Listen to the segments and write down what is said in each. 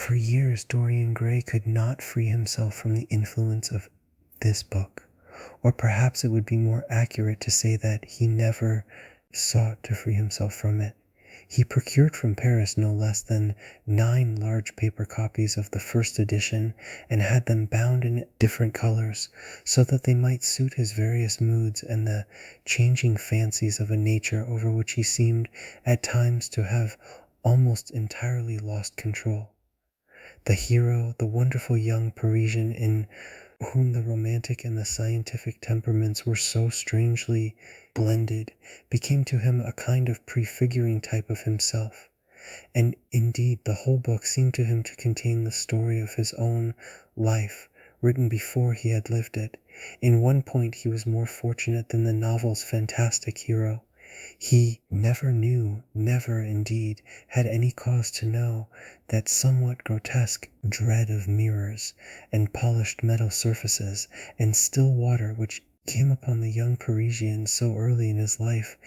For years, Dorian Gray could not free himself from the influence of this book, or perhaps it would be more accurate to say that he never sought to free himself from it. He procured from Paris no less than 9 large paper copies of the first edition and had them bound in different colors so that they might suit his various moods and the changing fancies of a nature over which he seemed at times to have almost entirely lost control. The hero, the wonderful young Parisian in whom the romantic and the scientific temperaments were so strangely blended, became to him a kind of prefiguring type of himself. And indeed, the whole book seemed to him to contain the story of his own life, written before he had lived it. In one point he was more fortunate than the novel's fantastic hero. He never knew, never indeed had any cause to know, that somewhat grotesque dread of mirrors and polished metal surfaces and still water which came upon the young Parisian so early in his life,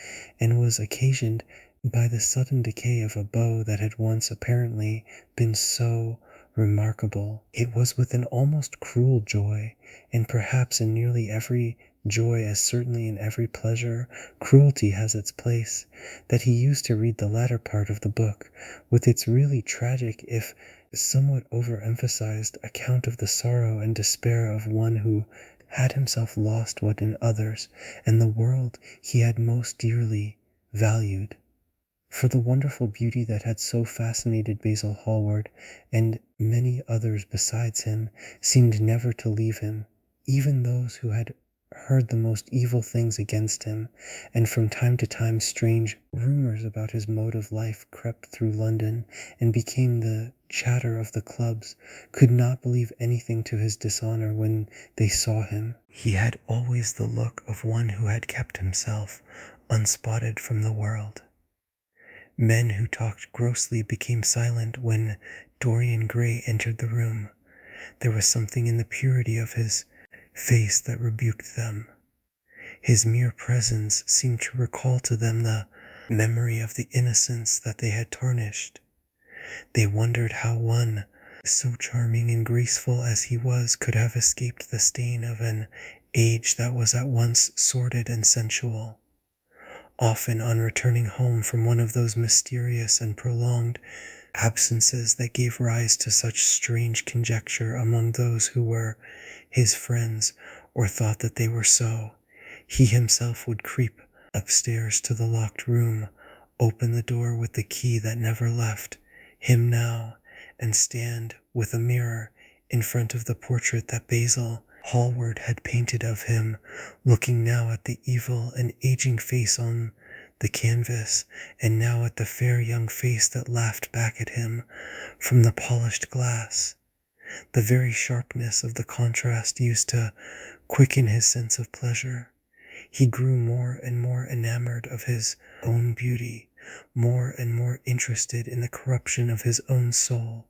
and was occasioned by the sudden decay of a beau that had once apparently been so remarkable. It was with an almost cruel joy, and perhaps in nearly every joy, as certainly in every pleasure, cruelty has its place, that he used to read the latter part of the book, with its really tragic, if somewhat overemphasized, account of the sorrow and despair of one who had himself lost what in others and the world he had most dearly valued. For the wonderful beauty that had so fascinated Basil Hallward, and many others besides him, seemed never to leave him, even those who had heard the most evil things against him, and from time to time strange rumors about his mode of life crept through London and became the chatter of the clubs, could not believe anything to his dishonor when they saw him. He had always the look of one who had kept himself unspotted from the world. Men who talked grossly became silent when Dorian Gray entered the room. There was something in the purity of his face that rebuked them. His mere presence seemed to recall to them the memory of the innocence that they had tarnished. They wondered how one so charming and graceful as he was could have escaped the stain of an age that was at once sordid and sensual. Often on returning home from one of those mysterious and prolonged absences that gave rise to such strange conjecture among those who were his friends or thought that they were so, he himself would creep upstairs to the locked room, open the door with the key that never left him now, and stand with a mirror in front of the portrait that Basil Hallward had painted of him, looking now at the evil and aging face on the canvas, and now at the fair young face that laughed back at him from the polished glass. The very sharpness of the contrast used to quicken his sense of pleasure. He grew more and more enamored of his own beauty, more and more interested in the corruption of his own soul.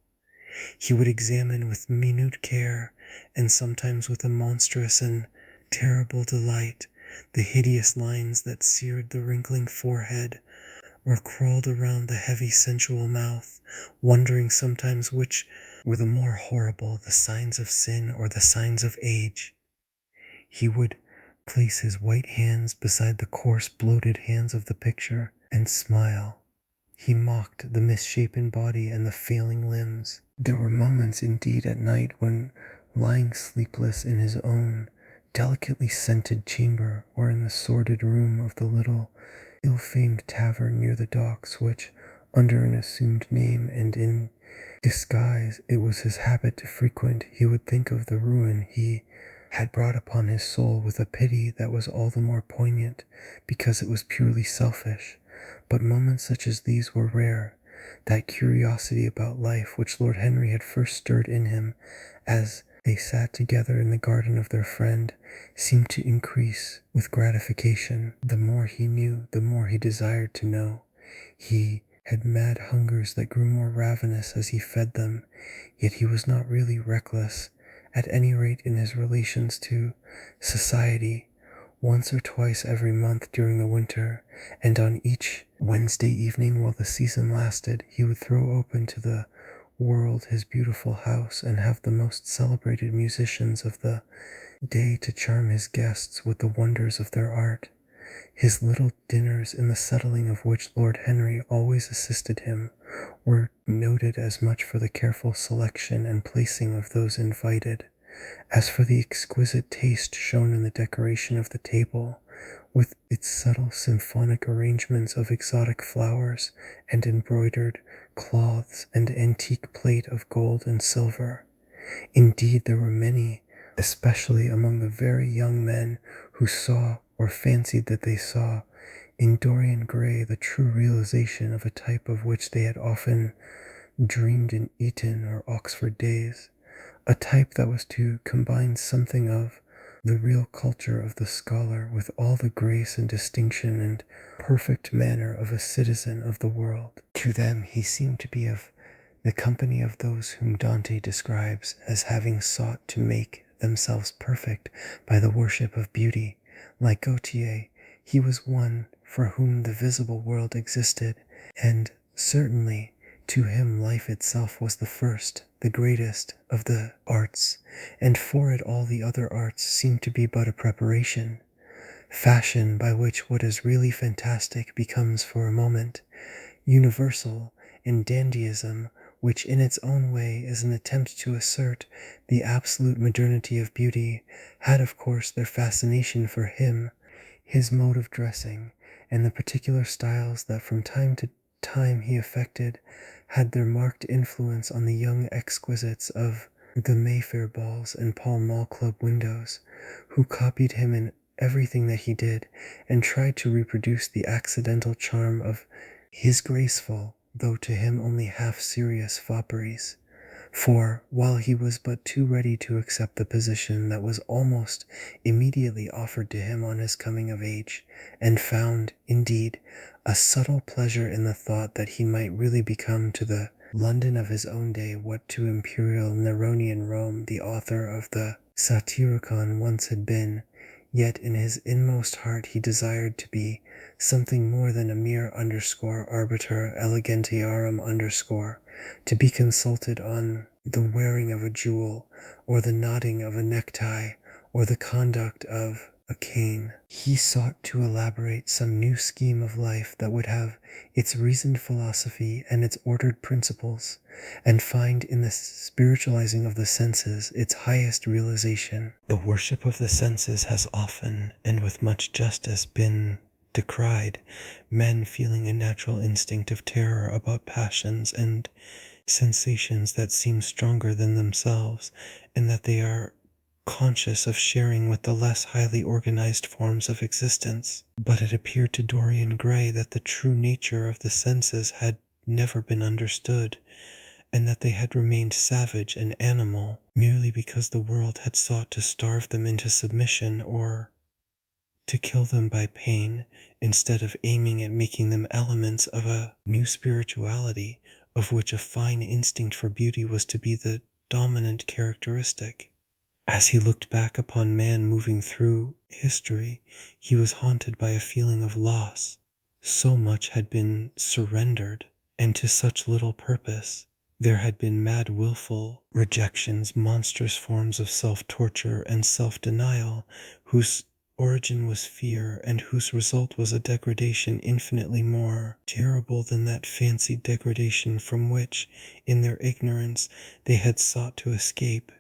He would examine with minute care, and sometimes with a monstrous and terrible delight, the hideous lines that seared the wrinkling forehead, or crawled around the heavy sensual mouth, wondering sometimes which were the more horrible, the signs of sin or the signs of age. He would place his white hands beside the coarse bloated hands of the picture and smile. He mocked the misshapen body and the failing limbs. There were moments indeed at night when, lying sleepless in his own delicately scented chamber, or in the sordid room of the little ill-famed tavern near the docks, which, under an assumed name and in disguise, it was his habit to frequent, he would think of the ruin he had brought upon his soul with a pity that was all the more poignant because it was purely selfish. But moments such as these were rare. That curiosity about life which Lord Henry had first stirred in him as they sat together in the garden of their friend seemed to increase with gratification. The more he knew, the more he desired to know. He had mad hungers that grew more ravenous as he fed them, yet he was not really reckless, at any rate in his relations to society. Once or twice every month during the winter, and on each Wednesday evening while the season lasted, he would throw open to the world his beautiful house and have the most celebrated musicians of the day to charm his guests with the wonders of their art. His little dinners, in the settling of which Lord Henry always assisted him, were noted as much for the careful selection and placing of those invited, as for the exquisite taste shown in the decoration of the table, with its subtle symphonic arrangements of exotic flowers and embroidered cloths and antique plate of gold and silver. Indeed, there were many, especially among the very young men, who saw, or fancied that they saw, in Dorian Gray the true realization of a type of which they had often dreamed in Eton or Oxford days, a type that was to combine something of the real culture of the scholar with all the grace and distinction and perfect manner of a citizen of the world. To them he seemed to be of the company of those whom Dante describes as having sought to make themselves perfect by the worship of beauty. Like Gautier, he was one for whom the visible world existed, and certainly to him life itself was the first, the greatest of the arts, and for it all the other arts seemed to be but a preparation, fashion by which what is really fantastic becomes for a moment universal, and dandyism, which in its own way is an attempt to assert the absolute modernity of beauty, had of course their fascination for him. His mode of dressing, and the particular styles that from time to time he affected, had their marked influence on the young exquisites of the Mayfair balls and Pall Mall Club windows, who copied him in everything that he did, and tried to reproduce the accidental charm of his graceful, though to him only half-serious fopperies. For, while he was but too ready to accept the position that was almost immediately offered to him on his coming of age, and found, indeed, a subtle pleasure in the thought that he might really become to the London of his own day what to imperial Neronian Rome the author of the Satyricon once had been, yet in his inmost heart he desired to be something more than a mere arbiter elegantiarum to be consulted on the wearing of a jewel, or the knotting of a necktie, or the conduct of a cane. He sought to elaborate some new scheme of life that would have its reasoned philosophy and its ordered principles, and find in the spiritualizing of the senses its highest realization. The worship of the senses has often, and with much justice, been decried, men feeling a natural instinct of terror about passions and sensations that seem stronger than themselves, and that they are conscious of sharing with the less highly organized forms of existence. But it appeared to Dorian Gray that the true nature of the senses had never been understood, and that they had remained savage and animal merely because the world had sought to starve them into submission or to kill them by pain, instead of aiming at making them elements of a new spirituality, of which a fine instinct for beauty was to be the dominant characteristic. As he looked back upon man moving through history, he was haunted by a feeling of loss. So much had been surrendered, and to such little purpose. There had been mad wilful rejections, monstrous forms of self-torture and self-denial, whose origin was fear, and whose result was a degradation infinitely more terrible than that fancied degradation from which, in their ignorance, they had sought to escape.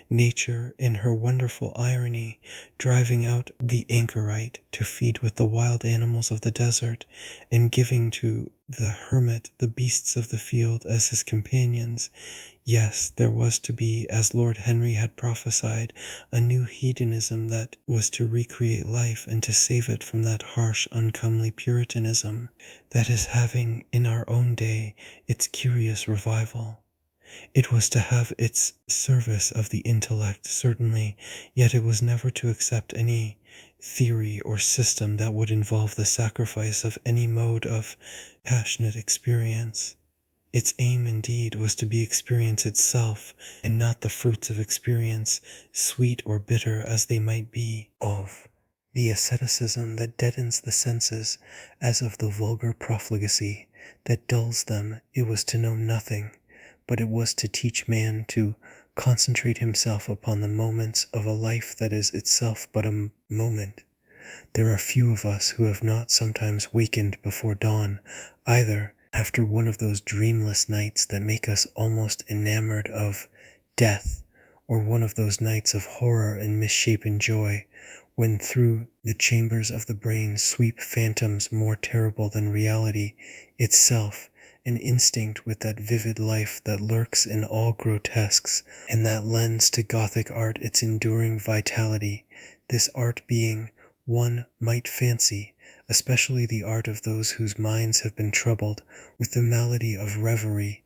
Nature, in her wonderful irony, driving out the anchorite to feed with the wild animals of the desert, and giving to the hermit the beasts of the field as his companions. Yes, there was to be, as Lord Henry had prophesied, a new hedonism that was to recreate life and to save it from that harsh, uncomely Puritanism that is having, in our own day, its curious revival. It was to have its service of the intellect, certainly, yet it was never to accept any theory or system that would involve the sacrifice of any mode of passionate experience. Its aim, indeed, was to be experience itself, and not the fruits of experience, sweet or bitter as they might be. Of the asceticism that deadens the senses, as of the vulgar profligacy that dulls them, it was to know nothing, but it was to teach man to concentrate himself upon the moments of a life that is itself but a moment. There are few of us who have not sometimes wakened before dawn, either after one of those dreamless nights that make us almost enamored of death, or one of those nights of horror and misshapen joy, when through the chambers of the brain sweep phantoms more terrible than reality itself, an instinct with that vivid life that lurks in all grotesques, and that lends to Gothic art its enduring vitality, this art being, one might fancy, especially the art of those whose minds have been troubled with the malady of reverie.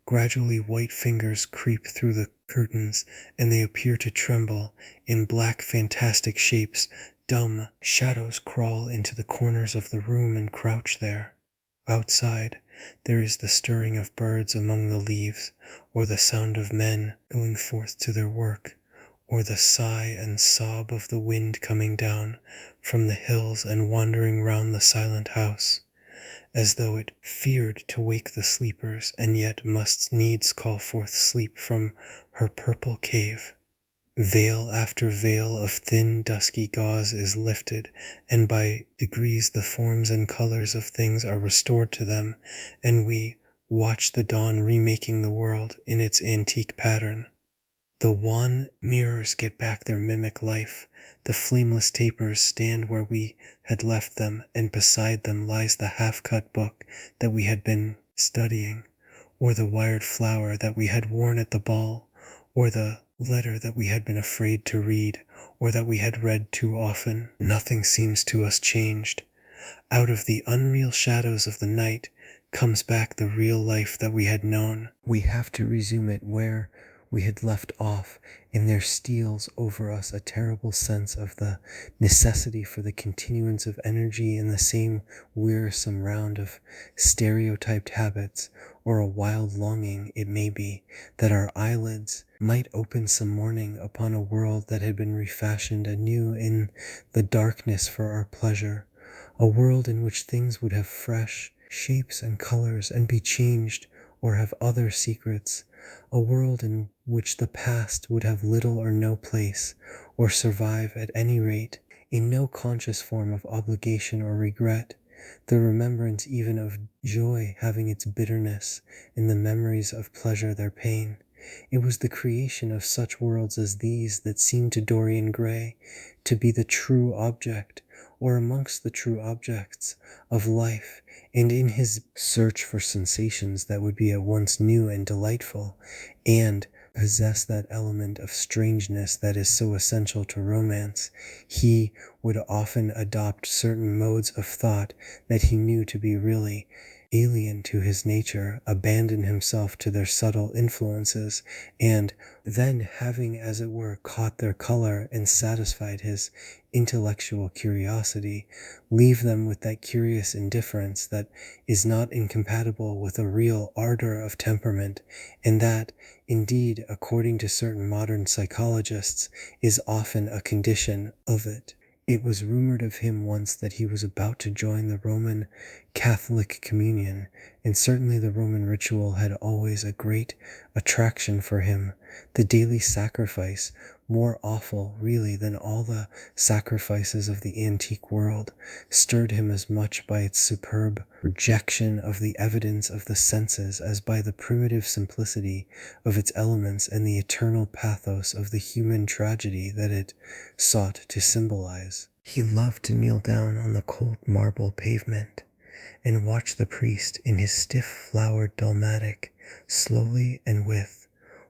Gradually white fingers creep through the curtains, and they appear to tremble in black fantastic shapes. Dumb shadows crawl into the corners of the room and crouch there. Outside, there is the stirring of birds among the leaves, or the sound of men going forth to their work, or the sigh and sob of the wind coming down from the hills and wandering round the silent house, as though it feared to wake the sleepers, and yet must needs call forth sleep from her purple cave. Veil after veil of thin dusky gauze is lifted, and by degrees the forms and colors of things are restored to them, and we watch the dawn remaking the world in its antique pattern. The wan mirrors get back their mimic life, the flameless tapers stand where we had left them, and beside them lies the half-cut book that we had been studying, or the wired flower that we had worn at the ball, or the letter that we had been afraid to read, or that we had read too often. Nothing seems to us changed. Out of the unreal shadows of the night comes back the real life that we had known. We have to resume it where we had left off, and there steals over us a terrible sense of the necessity for the continuance of energy in the same wearisome round of stereotyped habits, or a wild longing, it may be, that our eyelids might open some morning upon a world that had been refashioned anew in the darkness for our pleasure, a world in which things would have fresh shapes and colors and be changed or have other secrets, a world in which the past would have little or no place, or survive at any rate in no conscious form of obligation or regret, the remembrance even of joy having its bitterness, in the memories of pleasure their pain. It was the creation of such worlds as these that seemed to Dorian Gray to be the true object, or amongst the true objects, of life, and in his search for sensations that would be at once new and delightful, and possess that element of strangeness that is so essential to romance, he would often adopt certain modes of thought that he knew to be really alien to his nature, abandon himself to their subtle influences, and then, having as it were caught their color and satisfied his intellectual curiosity, leave them with that curious indifference that is not incompatible with a real ardor of temperament, and that, indeed, according to certain modern psychologists, is often a condition of it. It was rumored of him once that he was about to join the Roman Catholic communion, and certainly the Roman ritual had always a great attraction for him. The daily sacrifice, more awful really than all the sacrifices of the antique world, stirred him as much by its superb rejection of the evidence of the senses as by the primitive simplicity of its elements and the eternal pathos of the human tragedy that it sought to symbolize. He loved to kneel down on the cold marble pavement and watch the priest in his stiff flowered dalmatic, slowly and with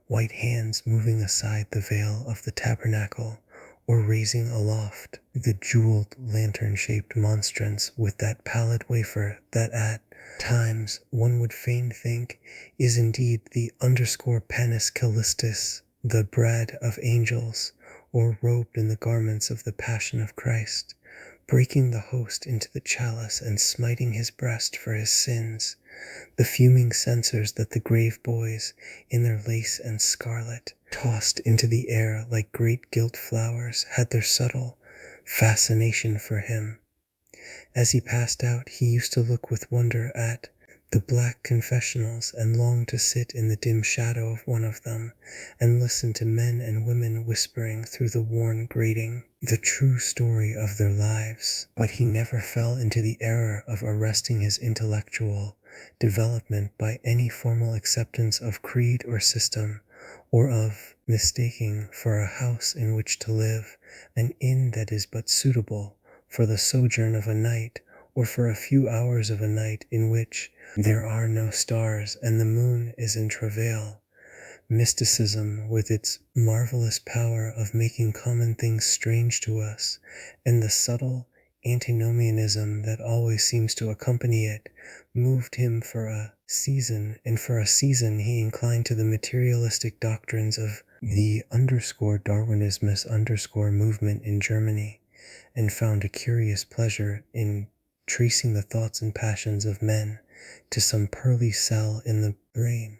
white hands moving aside the veil of the tabernacle, or raising aloft the jeweled lantern-shaped monstrance with that pallid wafer that at times one would fain think is indeed the underscore panis callistus, the bread of angels, or robed in the garments of the passion of Christ, breaking the host into the chalice and smiting his breast for his sins, the fuming censers that the grave boys, in their lace and scarlet, tossed into the air like great gilt flowers, had their subtle fascination for him. As he passed out, he used to look with wonder at the black confessionals and longed to sit in the dim shadow of one of them and listen to men and women whispering through the worn grating the true story of their lives. But he never fell into the error of arresting his intellectual development by any formal acceptance of creed or system, or of mistaking for a house in which to live an inn that is but suitable for the sojourn of a night, or for a few hours of a night in which there are no stars and the moon is in travail. Mysticism, with its marvelous power of making common things strange to us, and the subtle antinomianism that always seems to accompany it, moved him for a season, and for a season he inclined to the materialistic doctrines of the Darwinismus movement in Germany, and found a curious pleasure in tracing the thoughts and passions of men to some pearly cell in the brain,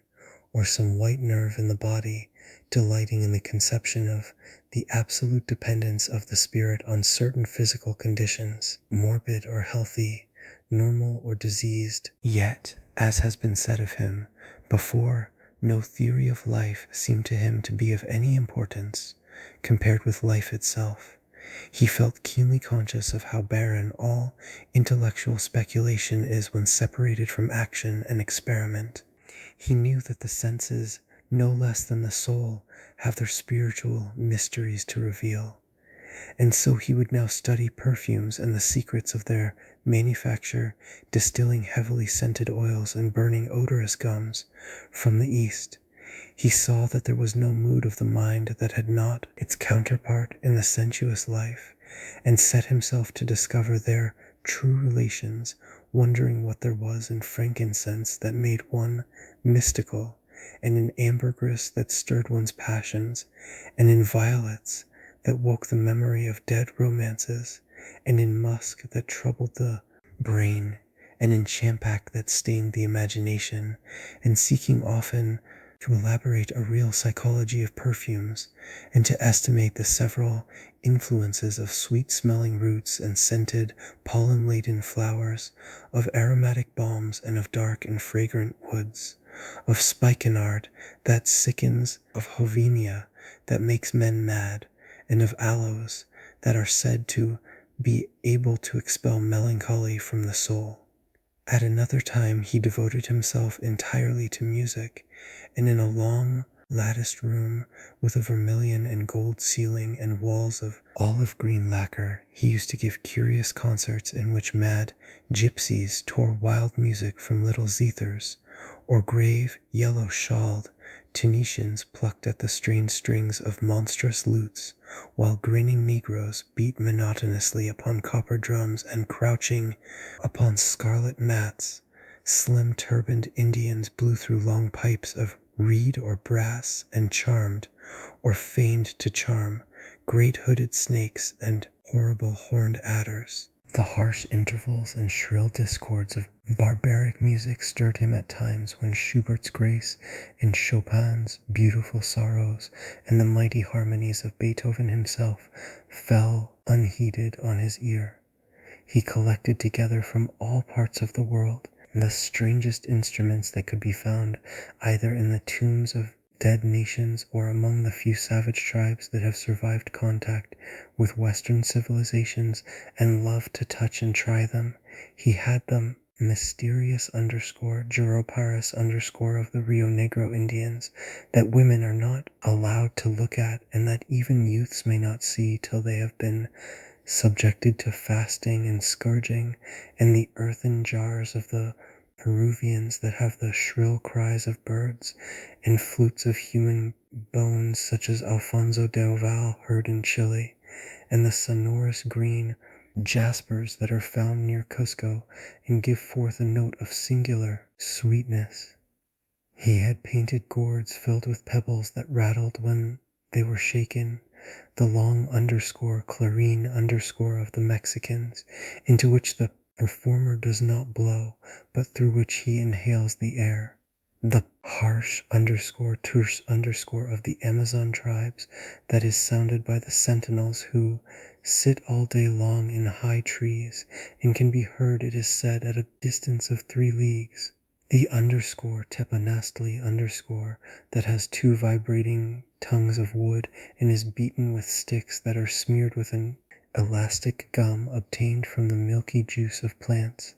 or some white nerve in the body, delighting in the conception of the absolute dependence of the spirit on certain physical conditions, morbid or healthy, normal or diseased. Yet, as has been said of him before, no theory of life seemed to him to be of any importance compared with life itself. He felt keenly conscious of how barren all intellectual speculation is when separated from action and experiment. He knew that the senses, no less than the soul, have their spiritual mysteries to reveal. And so he would now study perfumes and the secrets of their manufacture, distilling heavily scented oils and burning odorous gums from the East. He saw that there was no mood of the mind that had not its counterpart in the sensuous life, and set himself to discover their true relations, wondering what there was in frankincense that made one mystical, and in ambergris that stirred one's passions, and in violets that woke the memory of dead romances, and in musk that troubled the brain, and in champak that stained the imagination, and seeking often to elaborate a real psychology of perfumes, and to estimate the several influences of sweet-smelling roots and scented, pollen-laden flowers, of aromatic balms and of dark and fragrant woods, of spikenard that sickens, of hovenia that makes men mad, and of aloes that are said to be able to expel melancholy from the soul. At another time he devoted himself entirely to music, and in a long latticed room with a vermilion and gold ceiling and walls of olive green lacquer, he used to give curious concerts in which mad gypsies tore wild music from little zithers, or grave, yellow-shawled Tunisians plucked at the strained strings of monstrous lutes, while grinning negroes beat monotonously upon copper drums, and crouching upon scarlet mats, slim turbaned Indians blew through long pipes of reed or brass, and charmed, or feigned to charm, great hooded snakes and horrible horned adders. The harsh intervals and shrill discords of barbaric music stirred him at times when Schubert's grace and Chopin's beautiful sorrows and the mighty harmonies of Beethoven himself fell unheeded on his ear. He collected together from all parts of the world the strangest instruments that could be found either in the tombs of dead nations or among the few savage tribes that have survived contact with Western civilizations and loved to touch and try them. He had them mysterious Juroparis of the Rio Negro Indians that women are not allowed to look at, and that even youths may not see till they have been subjected to fasting and scourging, and the earthen jars of the Peruvians that have the shrill cries of birds, and flutes of human bones such as Alfonso del Val heard in Chile, and the sonorous green jaspers that are found near Cusco and give forth a note of singular sweetness. He had painted gourds filled with pebbles that rattled when they were shaken, the long clarine of the Mexicans, into which the performer does not blow, but through which he inhales the air. The harsh terse of the Amazon tribes that is sounded by the sentinels who sit all day long in high trees, and can be heard, it is said, at a distance of 3 leagues. The underscore, tepanastli underscore, that has two vibrating tongues of wood and is beaten with sticks that are smeared with an elastic gum obtained from the milky juice of plants.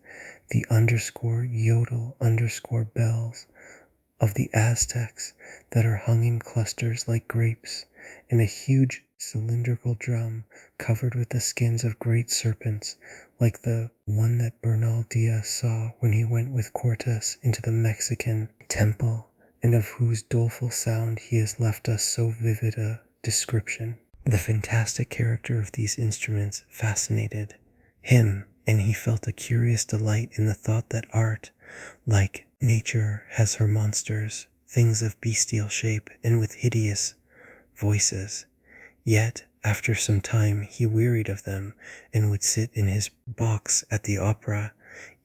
The underscore, yodel underscore bells of the Aztecs that are hung in clusters like grapes, and a huge cylindrical drum covered with the skins of great serpents, like the one that Bernal Diaz saw when he went with Cortes into the Mexican temple, and of whose doleful sound he has left us so vivid a description. The fantastic character of these instruments fascinated him, and he felt a curious delight in the thought that art, like nature, has her monsters, things of bestial shape and with hideous voices. Yet, after some time, he wearied of them and would sit in his box at the opera,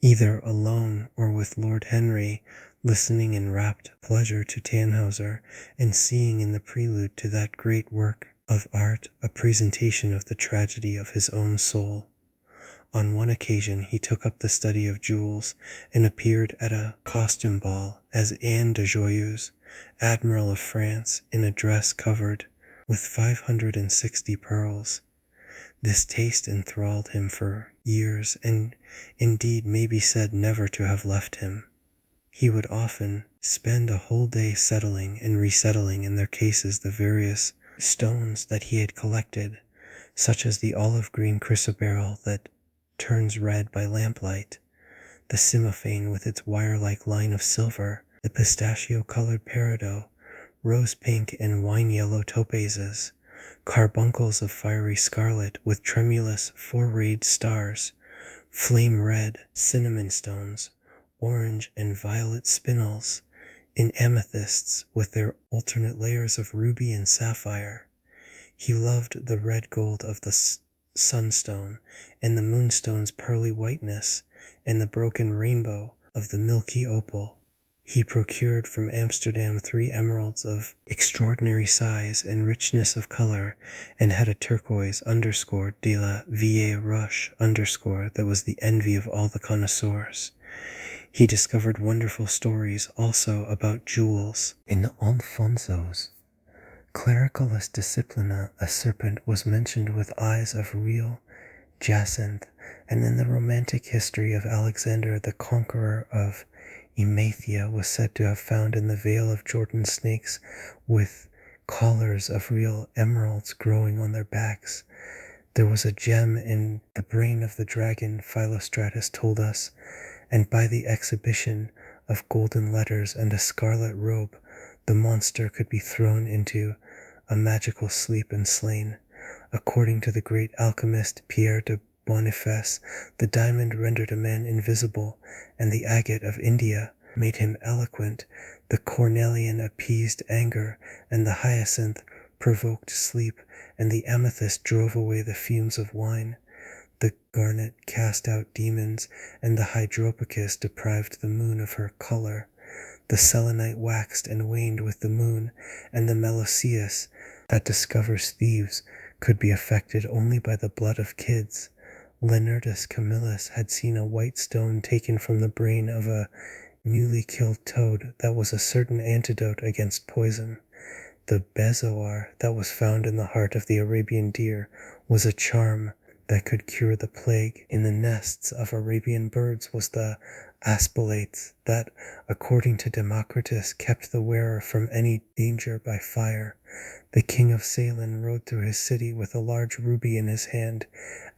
either alone or with Lord Henry, listening in rapt pleasure to Tannhauser and seeing in the prelude to that great work of art a presentation of the tragedy of his own soul. On one occasion he took up the study of jewels and appeared at a costume ball as Anne de Joyeuse, Admiral of France, in a dress covered with 560 pearls. This taste enthralled him for years, and indeed may be said never to have left him. He would often spend a whole day settling and resettling in their cases the various stones that he had collected, such as the olive green chrysoberyl that turns red by lamplight, the cymophane with its wire-like line of silver, the pistachio-colored peridot, rose-pink and wine-yellow topazes, carbuncles of fiery scarlet with tremulous four-rayed stars, flame-red cinnamon stones, orange and violet spinels, in amethysts with their alternate layers of ruby and sapphire. He loved the red gold of the sunstone, and the moonstone's pearly whiteness, and the broken rainbow of the milky opal. He procured from Amsterdam 3 emeralds of extraordinary size and richness of color, and had a turquoise underscore de la Vieille Roche underscore that was the envy of all the connoisseurs. He discovered wonderful stories also about jewels. In the Alfonsos, Clericalis Disciplina, a serpent was mentioned with eyes of real jacinth, and in the romantic history of Alexander the Conqueror of Emathia was said to have found in the Vale of Jordan snakes with collars of real emeralds growing on their backs. There was a gem in the brain of the dragon, Philostratus told us, and by the exhibition of golden letters and a scarlet robe, the monster could be thrown into a magical sleep and slain. According to the great alchemist Pierre de Boniface, the diamond rendered a man invisible, and the agate of India made him eloquent, the cornelian appeased anger, and the hyacinth provoked sleep, and the amethyst drove away the fumes of wine. The garnet cast out demons, and the hydropicus deprived the moon of her color. The selenite waxed and waned with the moon, and the meloceus that discovers thieves could be affected only by the blood of kids. Leonardus Camillus had seen a white stone taken from the brain of a newly killed toad that was a certain antidote against poison. The bezoar that was found in the heart of the Arabian deer was a charm that could cure the plague. In the nests of Arabian birds was the aspalates that, according to Democritus, kept the wearer from any danger by fire. The king of Ceylon rode through his city with a large ruby in his hand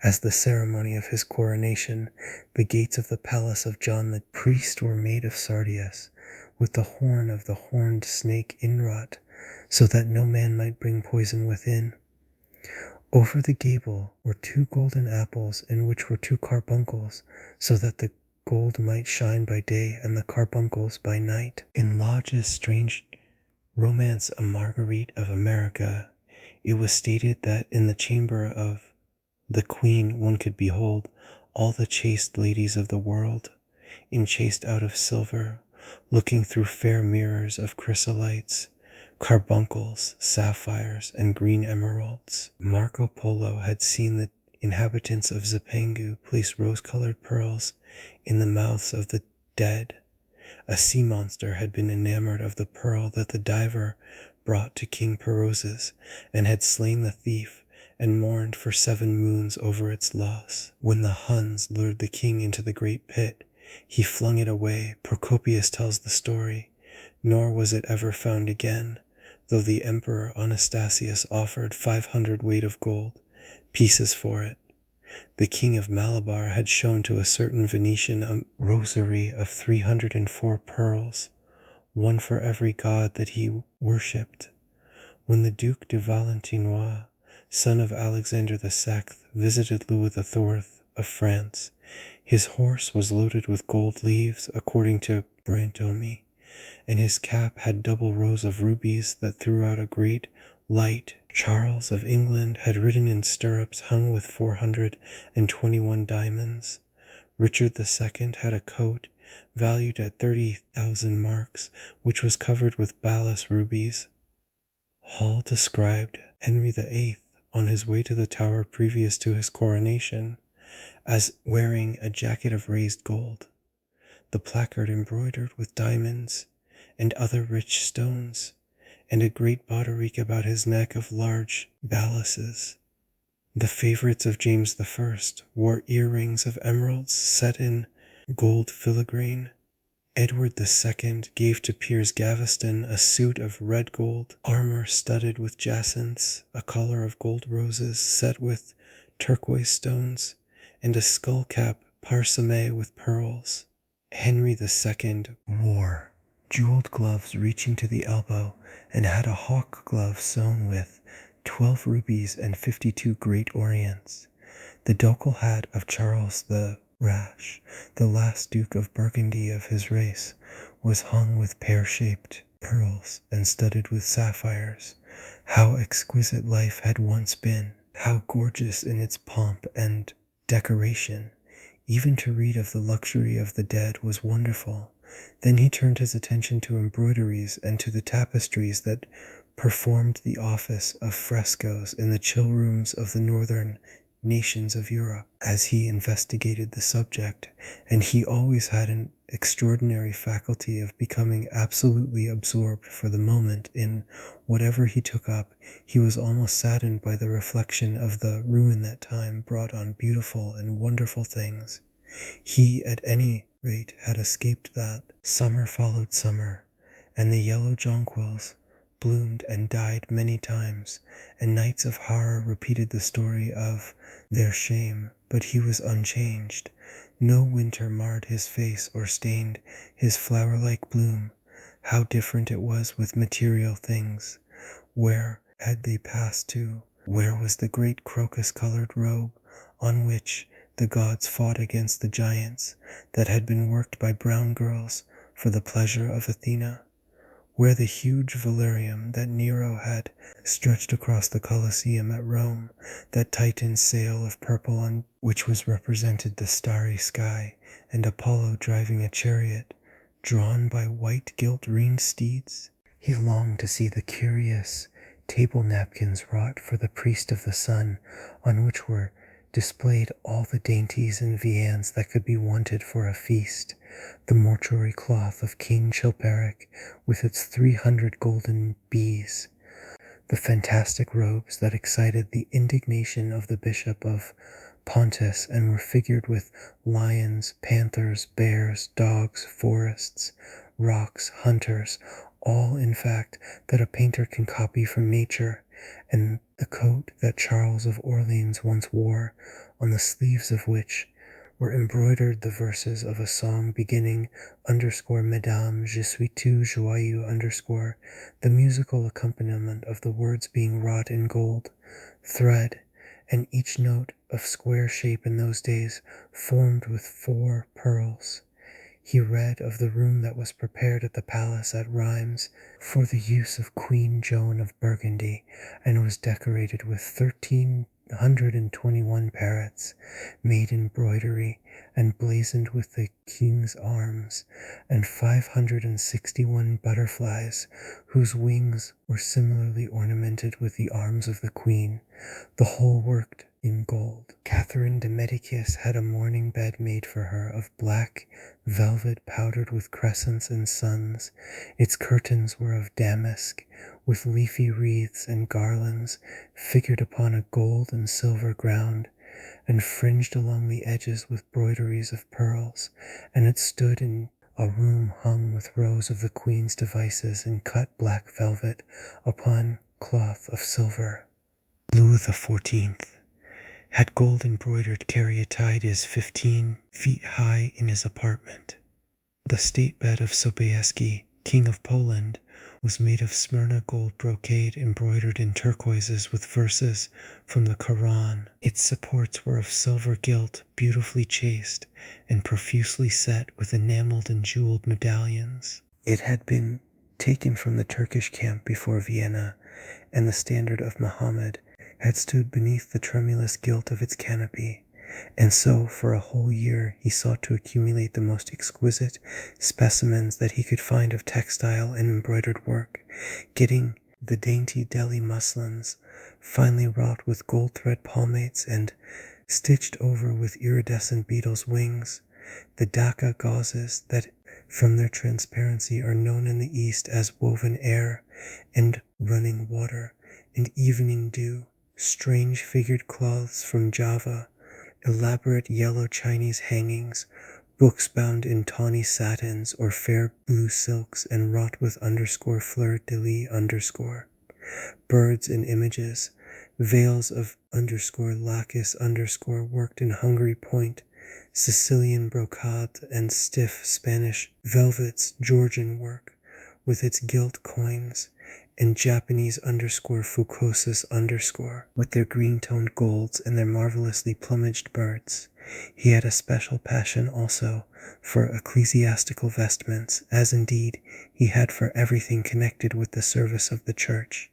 as the ceremony of his coronation. The gates of the palace of John the priest were made of sardius, with the horn of the horned snake inwrought, so that no man might bring poison within. Over the gable were 2 golden apples, in which were 2 carbuncles, so that the gold might shine by day and the carbuncles by night. In Lodge's strange romance A Marguerite of America, it was stated that in the chamber of the queen one could behold all the chaste ladies of the world, enchased out of silver, looking through fair mirrors of chrysolites, carbuncles, sapphires, and green emeralds. Marco Polo had seen the inhabitants of Zipangu place rose-colored pearls in the mouths of the dead, A sea monster had been enamored of the pearl that the diver brought to King Perozes, and had slain the thief, and mourned for 7 moons over its loss. When the Huns lured the king into the great pit, he flung it away. Procopius tells the story, nor was it ever found again, though the Emperor Anastasius offered 500 weight of gold pieces for it. The king of Malabar had shown to a certain Venetian a rosary of 304 pearls, one for every god that he worshipped. When the Duc de Valentinois, son of Alexander VI, visited Louis IV of France, his horse was loaded with gold leaves, according to Brantôme, and his cap had double rows of rubies that threw out a great light. Charles of England had ridden in stirrups hung with 421 diamonds. Richard II had a coat valued at 30,000 marks, which was covered with balas rubies. Hall described Henry VIII on his way to the Tower previous to his coronation as wearing a jacket of raised gold, the placard embroidered with diamonds and other rich stones, and a great bauderike about his neck of large balasses. The favorites of James I wore earrings of emeralds set in gold filigrane. Edward II gave to Piers Gaveston a suit of red gold armor studded with jacinths, a collar of gold roses set with turquoise stones, and a skull cap parsemé with pearls. Henry II wore jeweled gloves reaching to the elbow, and had a hawk glove sewn with 12 rubies and 52 great orients. The ducal hat of Charles the Rash, the last Duke of Burgundy of his race, was hung with pear-shaped pearls and studded with sapphires. How exquisite life had once been! How gorgeous in its pomp and decoration! Even to read of the luxury of the dead was wonderful. Then he turned his attention to embroideries and to the tapestries that performed the office of frescoes in the chill rooms of the northern nations of Europe as he investigated the subject, and he always had an extraordinary faculty of becoming absolutely absorbed for the moment in whatever he took up. He was almost saddened by the reflection of the ruin that time brought on beautiful and wonderful things. He, at any rate, had escaped that. Summer followed summer, and the yellow jonquils bloomed and died many times, and nights of horror repeated the story of their shame, but he was unchanged. No winter marred his face or stained his flower-like bloom. How different it was with material things. Where had they passed to? Where was the great crocus-colored robe on which the gods fought against the giants, that had been worked by brown girls for the pleasure of Athena? Where the huge velarium that Nero had stretched across the Colosseum at Rome, that Titan sail of purple on which was represented the starry sky, and Apollo driving a chariot drawn by white gilt-reined steeds? He longed to see the curious table napkins wrought for the priest of the sun, on which were displayed all the dainties and viands that could be wanted for a feast, the mortuary cloth of King Chilperic with its 300 golden bees, the fantastic robes that excited the indignation of the Bishop of Pontus and were figured with lions, panthers, bears, dogs, forests, rocks, hunters, all, in fact, that a painter can copy from nature, and the coat that Charles of Orleans once wore, on the sleeves of which were embroidered the verses of a song beginning _Mesdames, je suis tout joyeux _, the musical accompaniment of the words being wrought in gold thread, and each note of square shape in those days formed with 4 pearls. He read of the room that was prepared at the palace at Rheims for the use of Queen Joan of Burgundy, and was decorated with 1,321 parrots, made in broidery and blazoned with the king's arms, and 561 butterflies, whose wings were similarly ornamented with the arms of the queen. the whole worked in gold. Catherine de Medicis had a mourning bed made for her of black velvet powdered with crescents and suns. Its curtains were of damask, with leafy wreaths and garlands figured upon a gold and silver ground, and fringed along the edges with broideries of pearls, and it stood in a room hung with rows of the Queen's devices in cut black velvet upon cloth of silver. Louis XIV had gold embroidered caryatides 15 feet high in his apartment. The state bed of Sobieski, King of Poland, was made of Smyrna gold brocade embroidered in turquoises with verses from the Quran. Its supports were of silver gilt, beautifully chased, and profusely set with enameled and jeweled medallions. It had been taken from the Turkish camp before Vienna, and the standard of Muhammad had stood beneath the tremulous gilt of its canopy, and so for a whole year he sought to accumulate the most exquisite specimens that he could find of textile and embroidered work, getting the dainty Delhi muslins, finely wrought with gold thread palmates and stitched over with iridescent beetles' wings, the Dhaka gauzes that from their transparency are known in the East as woven air and running water and evening dew, strange figured cloths from Java, elaborate yellow Chinese hangings, books bound in tawny satins or fair blue silks and wrought with _fleur-de-lis_, birds and images, veils of _lacus_ worked in Hungary point, Sicilian brocade and stiff Spanish velvets, Georgian work with its gilt coins, and Japanese _fucosis_ with their green-toned golds and their marvelously plumaged birds. He had a special passion also for ecclesiastical vestments, as indeed he had for everything connected with the service of the church.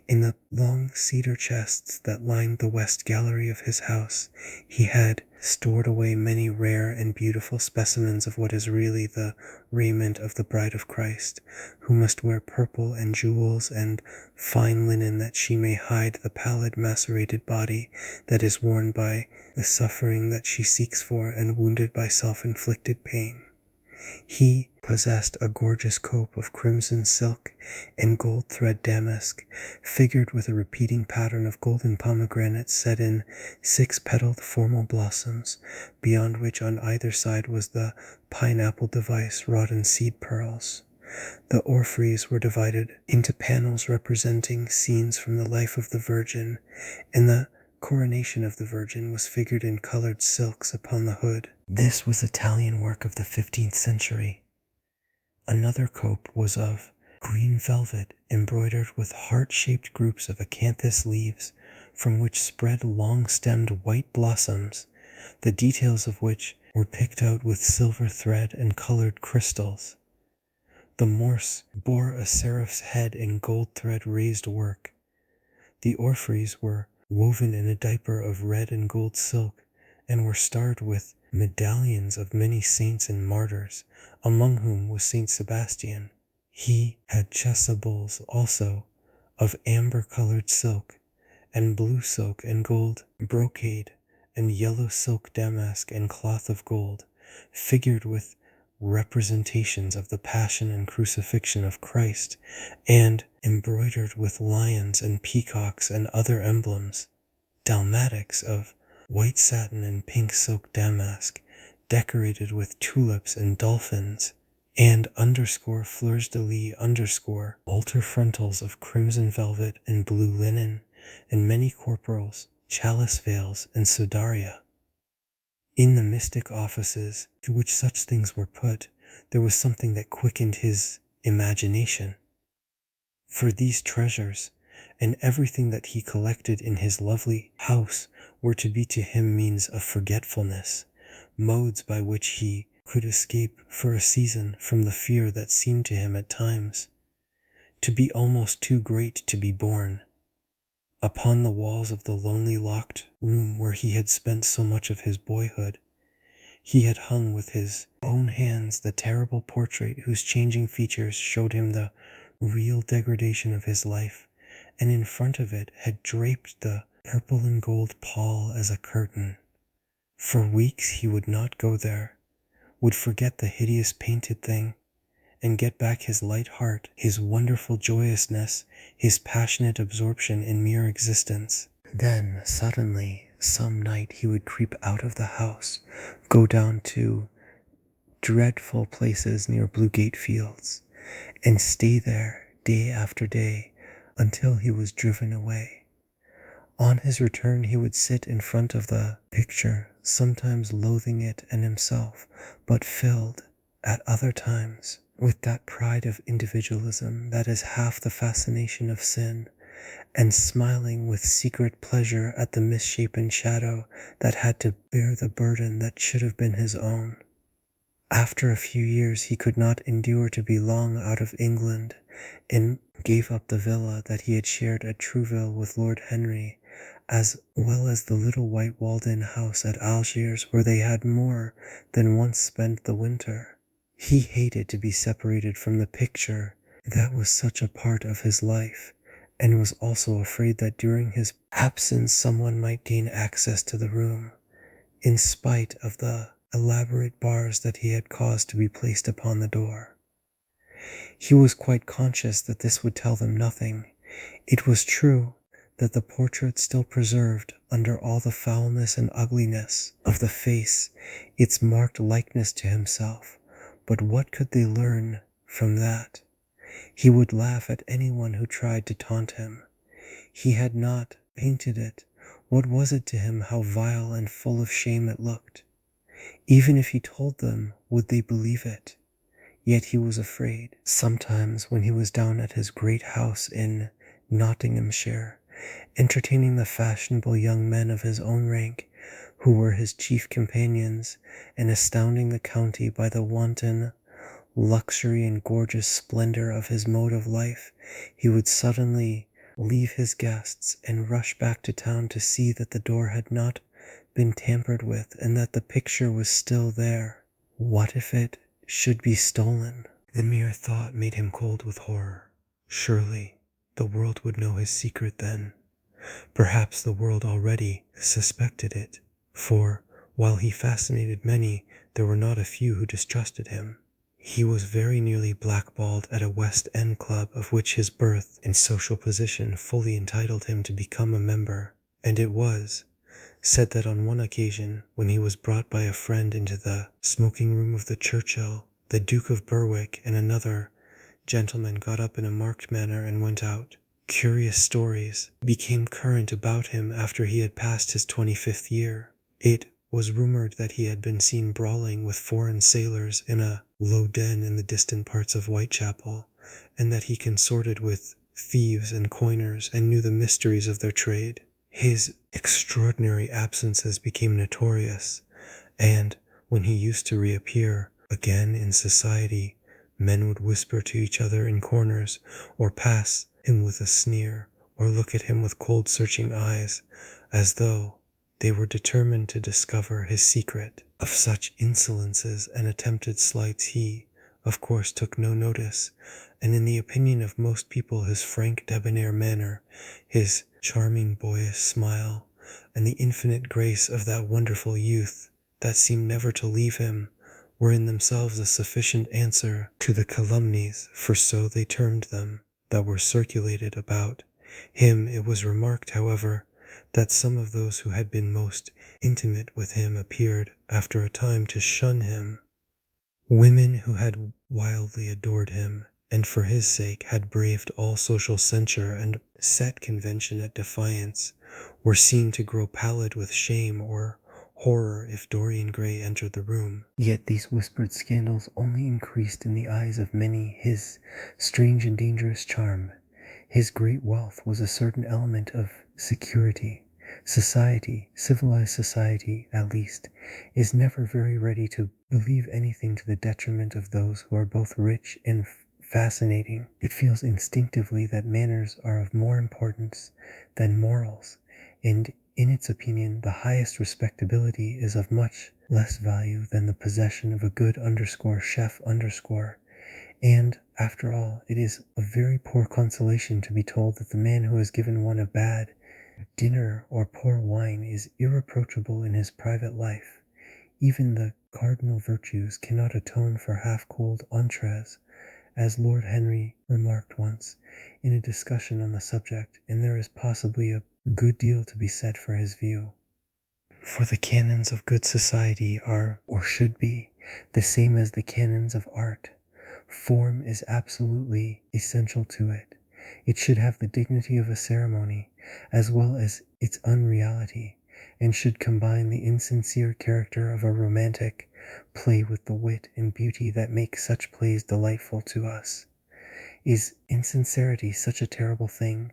In the long cedar chests that lined the west gallery of his house, he had stored away many rare and beautiful specimens of what is really the raiment of the bride of Christ, who must wear purple and jewels and fine linen that she may hide the pallid macerated body that is worn by the suffering that she seeks for and wounded by self-inflicted pain. He possessed a gorgeous cope of crimson silk and gold thread damask, figured with a repeating pattern of golden pomegranates set in 6-petaled formal blossoms, beyond which on either side was the pineapple device wrought in seed pearls. The orphreys were divided into panels representing scenes from the life of the Virgin, and the coronation of the Virgin was figured in colored silks upon the hood. This was Italian work of the 15th century. Another cope was of green velvet embroidered with heart-shaped groups of acanthus leaves, from which spread long-stemmed white blossoms, the details of which were picked out with silver thread and colored crystals. The morse bore a seraph's head in gold thread raised work. The orphreys were woven in a diaper of red and gold silk, and were starred with medallions of many saints and martyrs, among whom was Saint Sebastian. He had chasubles also of amber-colored silk, and blue silk and gold brocade, and yellow silk damask and cloth of gold, figured with representations of the Passion and Crucifixion of Christ, and embroidered with lions and peacocks and other emblems, dalmatics of white satin and pink silk damask, decorated with tulips and dolphins, and _fleurs-de-lis_ altar frontals of crimson velvet and blue linen, and many corporals, chalice veils, and sudaria. In the mystic offices to which such things were put, there was something that quickened his imagination. For these treasures, and everything that he collected in his lovely house, were to be to him means of forgetfulness, modes by which he could escape for a season from the fear that seemed to him at times to be almost too great to be borne. Upon the walls of the lonely locked room where he had spent so much of his boyhood, he had hung with his own hands the terrible portrait whose changing features showed him the real degradation of his life, and in front of it had draped the purple and gold pall as a curtain. For weeks he would not go there, would forget the hideous painted thing, and get back his light heart, his wonderful joyousness, his passionate absorption in mere existence. Then, suddenly, some night he would creep out of the house, go down to dreadful places near Bluegate Fields, and stay there day after day until he was driven away. On his return he would sit in front of the picture, sometimes loathing it and himself, but filled, at other times, with that pride of individualism that is half the fascination of sin, and smiling with secret pleasure at the misshapen shadow that had to bear the burden that should have been his own. After a few years he could not endure to be long out of England, and gave up the villa that he had shared at Trouville with Lord Henry, as well as the little white walled-in house at Algiers, where they had more than once spent the winter. He hated to be separated from the picture that was such a part of his life, and was also afraid that during his absence someone might gain access to the room, in spite of the elaborate bars that he had caused to be placed upon the door. He was quite conscious that this would tell them nothing. It was true that the portrait still preserved, under all the foulness and ugliness of the face, its marked likeness to himself. But what could they learn from that? He would laugh at anyone who tried to taunt him. He had not painted it. What was it to him how vile and full of shame it looked? Even if he told them, would they believe it? Yet he was afraid. Sometimes when he was down at his great house in Nottinghamshire, entertaining the fashionable young men of his own rank, who were his chief companions, and astounding the county by the wanton luxury and gorgeous splendor of his mode of life, he would suddenly leave his guests and rush back to town to see that the door had not been tampered with and that the picture was still there. What if it should be stolen? The mere thought made him cold with horror. Surely the world would know his secret then. Perhaps the world already suspected it, for while he fascinated many, there were not a few who distrusted him. He was very nearly blackballed at a West End club of which his birth and social position fully entitled him to become a member, and it was said that on one occasion, when he was brought by a friend into the smoking room of the Churchill, the Duke of Berwick and another gentleman got up in a marked manner and went out. Curious stories became current about him after he had passed his 25th year. It was rumored that he had been seen brawling with foreign sailors in a low den in the distant parts of Whitechapel, and that he consorted with thieves and coiners and knew the mysteries of their trade. His extraordinary absences became notorious, and when he used to reappear again in society, men would whisper to each other in corners, or pass him with a sneer, or look at him with cold searching eyes, as though they were determined to discover his secret. Of such insolences and attempted slights he, of course, took no notice, and in the opinion of most people his frank debonair manner, his charming boyish smile, and the infinite grace of that wonderful youth that seemed never to leave him, were in themselves a sufficient answer to the calumnies, for so they termed them, that were circulated about him. It was remarked, however, that some of those who had been most intimate with him appeared, after a time, to shun him. Women who had wildly adored him, and for his sake had braved all social censure and set convention at defiance, were seen to grow pallid with shame or horror if Dorian Gray entered the room. Yet these whispered scandals only increased in the eyes of many his strange and dangerous charm. His great wealth was a certain element of security. Society, civilized society at least, is never very ready to believe anything to the detriment of those who are both rich and fascinating. It feels instinctively that manners are of more importance than morals, and in its opinion the highest respectability is of much less value than the possession of a good _chef_. And, after all, it is a very poor consolation to be told that the man who has given one a bad dinner or poor wine is irreproachable in his private life. Even the cardinal virtues cannot atone for half-cold entrées, as Lord Henry remarked once in a discussion on the subject, and there is possibly a good deal to be said for his view. For the canons of good society are, or should be, the same as the canons of art. Form is absolutely essential to it. It should have the dignity of a ceremony, as well as its unreality, and should combine the insincere character of a romantic play with the wit and beauty that make such plays delightful to us. Is insincerity such a terrible thing?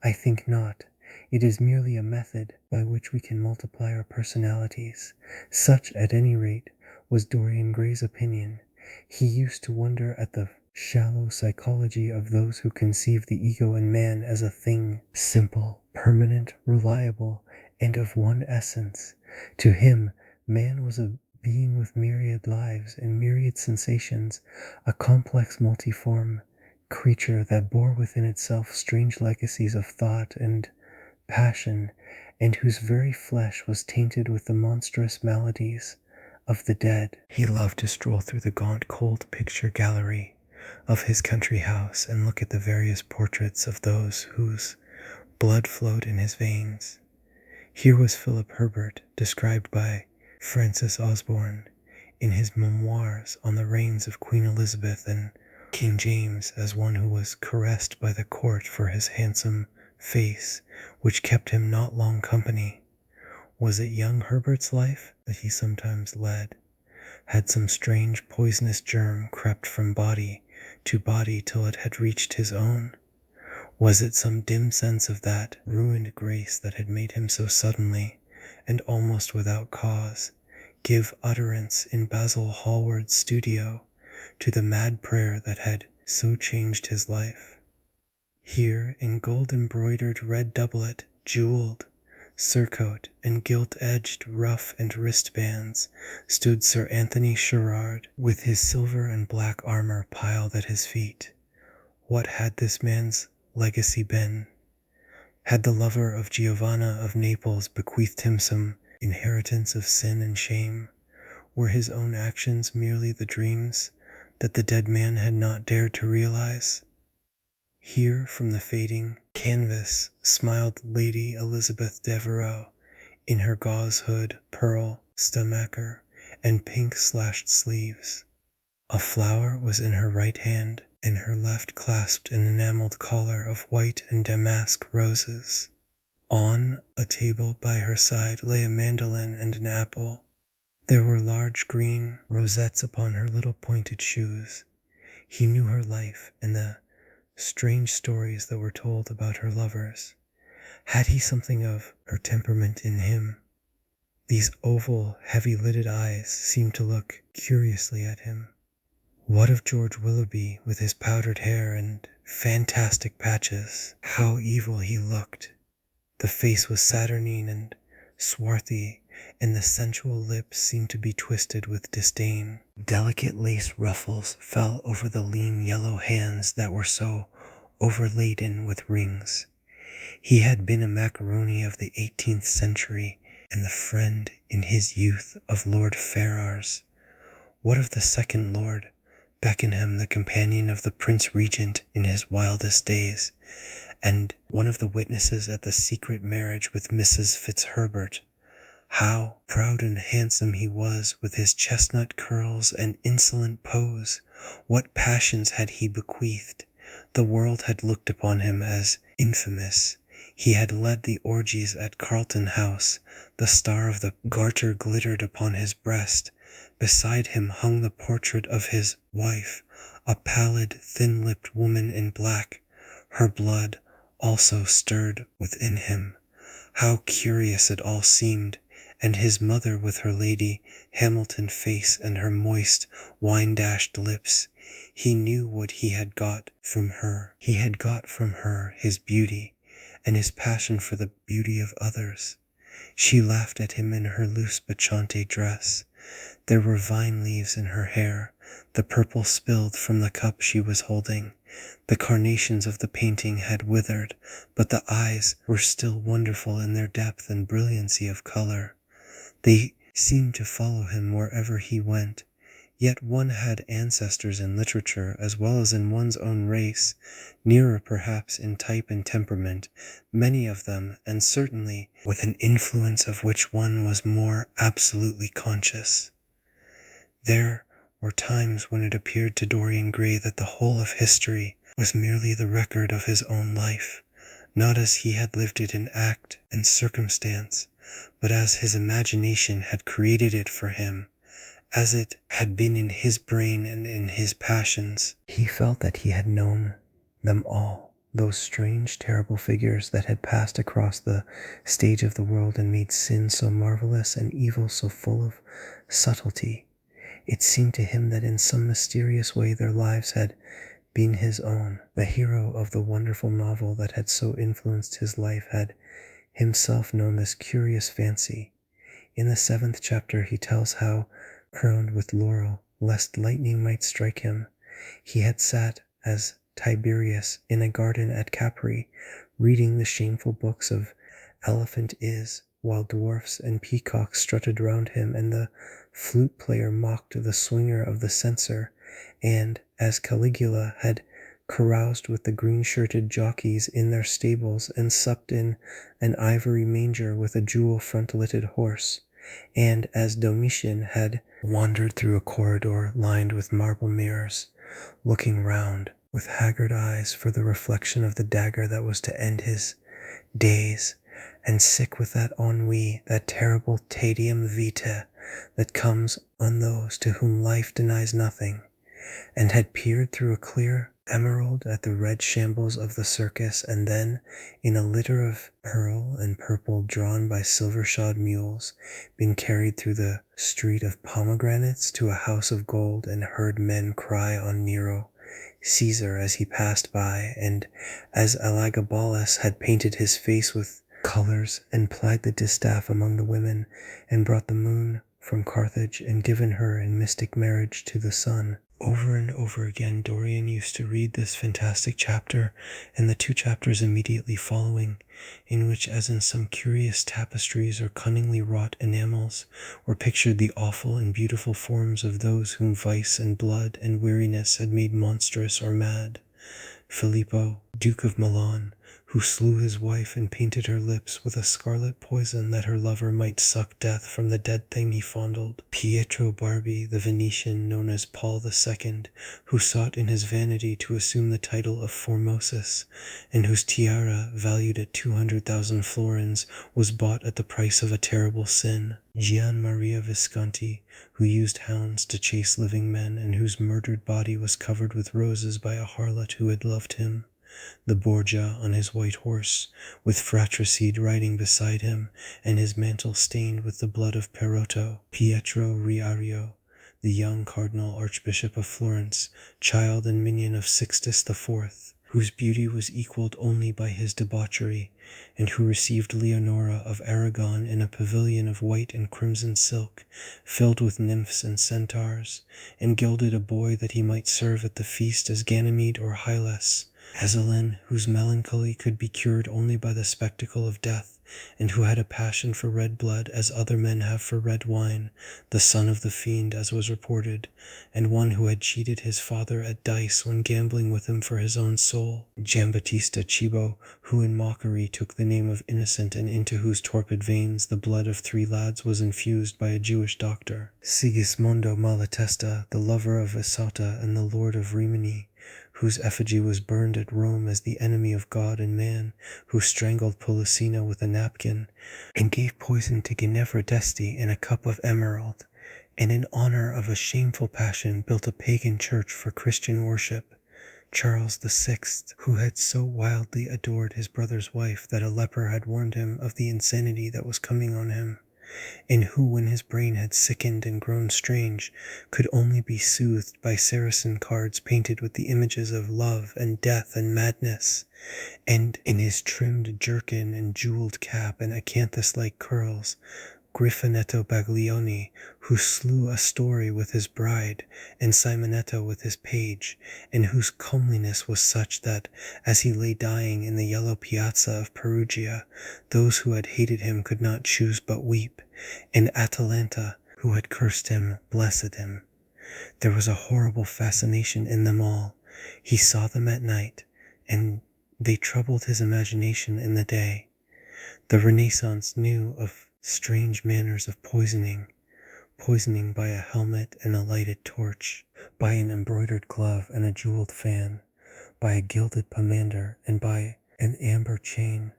I think not. It is merely a method by which we can multiply our personalities. Such, at any rate, was Dorian Gray's opinion. He used to wonder at the shallow psychology of those who conceive the ego in man as a thing simple, permanent, reliable, and of one essence. To him, man was a being with myriad lives and myriad sensations, a complex multiform creature that bore within itself strange legacies of thought and passion, and whose very flesh was tainted with the monstrous maladies of the dead. He loved to stroll through the gaunt, cold picture gallery of his country house and look at the various portraits of those whose blood flowed in his veins. Here was Philip Herbert, described by Francis Osborne in his memoirs on the reigns of Queen Elizabeth and King James, as one who was caressed by the court for his handsome face, which kept him not long company. Was it young Herbert's life that he sometimes led? Had some strange poisonous germ crept from body to body till it had reached his own? Was it some dim sense of that ruined grace that had made him so suddenly, and almost without cause, give utterance in Basil Hallward's studio to the mad prayer that had so changed his life? Here, in gold-embroidered red doublet, jewelled surcoat, and gilt-edged ruff and wristbands, stood Sir Anthony Sherard, with his silver and black armour piled at his feet. What had this man's legacy been? Had the lover of Giovanna of Naples bequeathed him some inheritance of sin and shame? Were his own actions merely the dreams that the dead man had not dared to realize? Here, from the fading canvas, smiled Lady Elizabeth Devereux in her gauze hood, pearl stomacher, and pink slashed sleeves. A flower was in her right hand, and her left clasped an enamelled collar of white and damask roses. On a table by her side lay a mandolin and an apple. There were large green rosettes upon her little pointed shoes. He knew her life and the strange stories that were told about her lovers. Had he something of her temperament in him? These oval, heavy-lidded eyes seemed to look curiously at him. What of George Willoughby with his powdered hair and fantastic patches? How evil he looked! The face was saturnine and swarthy, and the sensual lips seemed to be twisted with disdain. Delicate lace ruffles fell over the lean yellow hands that were so overladen with rings. He had been a macaroni of the 18th century, and the friend in his youth of Lord Ferrars. What of the second Lord Beckenham, the companion of the Prince Regent in his wildest days, and one of the witnesses at the secret marriage with Mrs. Fitzherbert? How proud and handsome he was, with his chestnut curls and insolent pose! What passions had he bequeathed! The world had looked upon him as infamous. He had led the orgies at Carlton House. The star of the Garter glittered upon his breast. Beside him hung the portrait of his wife, a pallid, thin-lipped woman in black. Her blood also stirred within him. How curious it all seemed! And his mother with her Lady Hamilton face and her moist, wine-dashed lips. He knew what he had got from her. He had got from her his beauty, and his passion for the beauty of others. She laughed at him in her loose Bacchante dress, There were vine leaves in her hair, the purple spilled from the cup she was holding. The carnations of the painting had withered, but the eyes were still wonderful in their depth and brilliancy of color. They seemed to follow him wherever he went. Yet one had ancestors in literature as well as in one's own race, nearer perhaps in type and temperament, many of them, and certainly with an influence of which one was more absolutely conscious. There were times when it appeared to Dorian Gray that the whole of history was merely the record of his own life, not as he had lived it in act and circumstance, but as his imagination had created it for him, as it had been in his brain and in his passions. He felt that he had known them all, those strange, terrible figures that had passed across the stage of the world and made sin so marvelous and evil so full of subtlety. It seemed to him that in some mysterious way their lives had been his own. The hero of the wonderful novel that had so influenced his life had himself known this curious fancy. In the 7th chapter he tells how, crowned with laurel, lest lightning might strike him, he had sat as Tiberius in a garden at Capri, reading the shameful books of Elephant Is, while dwarfs and peacocks strutted round him, and the flute player mocked the swinger of the censer, and, as Caligula had caroused with the green-shirted jockeys in their stables, and supped in an ivory manger with a jewel-frontleted horse, and as Domitian had wandered through a corridor lined with marble mirrors, looking round with haggard eyes for the reflection of the dagger that was to end his days, and sick with that ennui, that terrible tedium vitae that comes on those to whom life denies nothing, and had peered through a clear emerald at the red shambles of the circus, and then, in a litter of pearl and purple drawn by silver-shod mules, been carried through the street of pomegranates to a house of gold, and heard men cry on Nero, Caesar, as he passed by, and as Elagabalus had painted his face with colors, and plied the distaff among the women, and brought the moon from Carthage, and given her in mystic marriage to the sun. Over and over again Dorian used to read this fantastic chapter, and the 2 chapters immediately following, in which, as in some curious tapestries or cunningly wrought enamels, were pictured the awful and beautiful forms of those whom vice and blood and weariness had made monstrous or mad. Filippo, Duke of Milan, who slew his wife and painted her lips with a scarlet poison that her lover might suck death from the dead thing he fondled. Pietro Barbi, the Venetian, known as Paul II, who sought in his vanity to assume the title of Formosus, and whose tiara, valued at 200,000 florins, was bought at the price of a terrible sin. Gian Maria Visconti, who used hounds to chase living men, and whose murdered body was covered with roses by a harlot who had loved him. The Borgia on his white horse, with fratricide riding beside him, and his mantle stained with the blood of Perotto. Pietro Riario, the young Cardinal Archbishop of Florence, child and minion of Sixtus IV, whose beauty was equalled only by his debauchery, and who received Leonora of Aragon in a pavilion of white and crimson silk, filled with nymphs and centaurs, and gilded a boy that he might serve at the feast as Ganymede or Hylas. Ezelin, whose melancholy could be cured only by the spectacle of death, and who had a passion for red blood as other men have for red wine, the son of the fiend, as was reported, and one who had cheated his father at dice when gambling with him for his own soul. Giambattista Cibo, who in mockery took the name of Innocent, and into whose torpid veins the blood of 3 lads was infused by a Jewish doctor. Sigismondo Malatesta, the lover of Isauta and the lord of Rimini, whose effigy was burned at Rome as the enemy of God and man, who strangled Polissena with a napkin, and gave poison to Ginevra d'Este in a cup of emerald, and in honor of a shameful passion built a pagan church for Christian worship. Charles VI, who had so wildly adored his brother's wife that a leper had warned him of the insanity that was coming on him, and who, when his brain had sickened and grown strange, could only be soothed by Saracen cards painted with the images of love and death and madness, and in his trimmed jerkin and jeweled cap and acanthus-like curls, Griffinetto Baglioni, who slew a story with his bride, and Simonetto with his page, and whose comeliness was such that, as he lay dying in the yellow piazza of Perugia, those who had hated him could not choose but weep, and Atalanta, who had cursed him, blessed him. There was a horrible fascination in them all. He saw them at night, and they troubled his imagination in the day. The Renaissance knew of strange manners of poisoning by a helmet and a lighted torch, by an embroidered glove and a jeweled fan, by a gilded pomander and by an amber chain.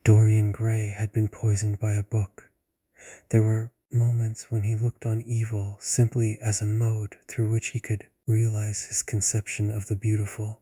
Dorian Gray had been poisoned by a book. There were moments when he looked on evil simply as a mode through which he could realize his conception of the beautiful.